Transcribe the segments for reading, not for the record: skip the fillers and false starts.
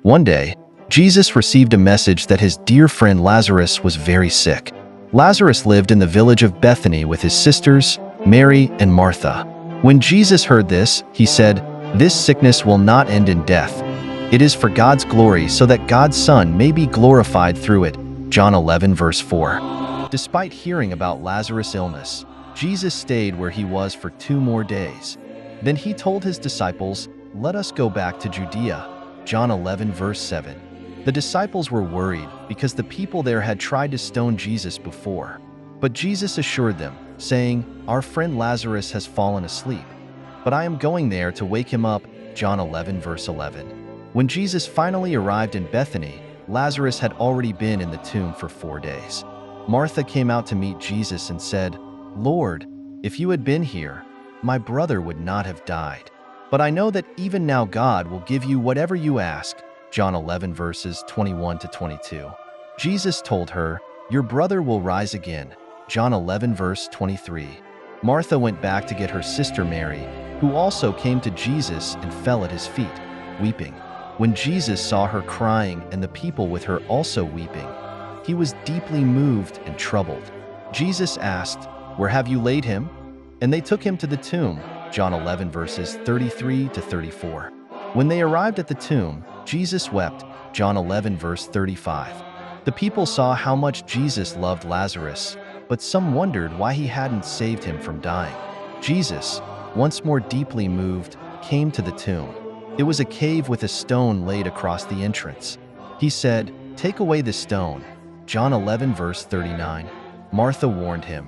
One day, Jesus received a message that his dear friend Lazarus was very sick. Lazarus lived in the village of Bethany with his sisters, Mary and Martha. When Jesus heard this, he said, "This sickness will not end in death. It is for God's glory so that God's Son may be glorified through it." John 11 verse 4. Despite hearing about Lazarus' illness, Jesus stayed where he was for 2 more days. Then he told his disciples, "Let us go back to Judea." John 11 verse 7. The disciples were worried because the people there had tried to stone Jesus before. But Jesus assured them, saying, "Our friend Lazarus has fallen asleep, but I am going there to wake him up." John 11 verse 11. When Jesus finally arrived in Bethany, Lazarus had already been in the tomb for 4 days. Martha came out to meet Jesus and said, "Lord, if you had been here, my brother would not have died. But I know that even now God will give you whatever you ask." John 11 verses 21 to 22. Jesus told her, "Your brother will rise again." John 11 verse 23. Martha went back to get her sister Mary, who also came to Jesus and fell at his feet, weeping. When Jesus saw her crying and the people with her also weeping, he was deeply moved and troubled. Jesus asked, "Where have you laid him?" And they took him to the tomb. John 11 verses 33 to 34. When they arrived at the tomb, Jesus wept. John 11 verse 35. The people saw how much Jesus loved Lazarus, but some wondered why he hadn't saved him from dying. Jesus, once more deeply moved, came to the tomb. It was a cave with a stone laid across the entrance. He said, "Take away the stone." John 11 verse 39. Martha warned him,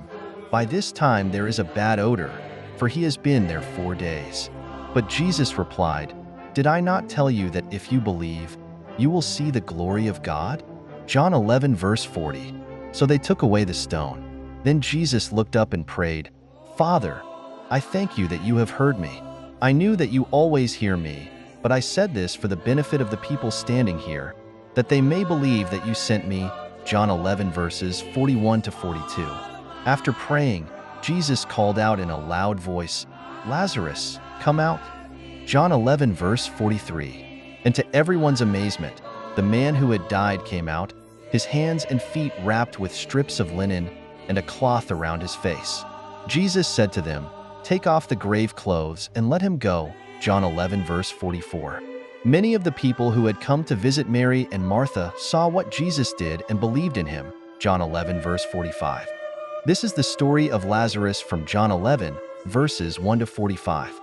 "By this time there is a bad odor, for he has been there 4 days." But Jesus replied, "Did I not tell you that if you believe, you will see the glory of God?" John 11 verse 40. So they took away the stone. Then Jesus looked up and prayed, "Father, I thank you that you have heard me. I knew that you always hear me, but I said this for the benefit of the people standing here, that they may believe that you sent me." John 11 verses 41 to 42. After praying, Jesus called out in a loud voice, "Lazarus, come out." John 11 verse 43. And to everyone's amazement, the man who had died came out, his hands and feet wrapped with strips of linen and a cloth around his face. Jesus said to them, "Take off the grave clothes and let him go." John 11 verse 44. Many of the people who had come to visit Mary and Martha saw what Jesus did and believed in him. John 11 verse 45. This is the story of Lazarus from John 11 verses 1 to 45.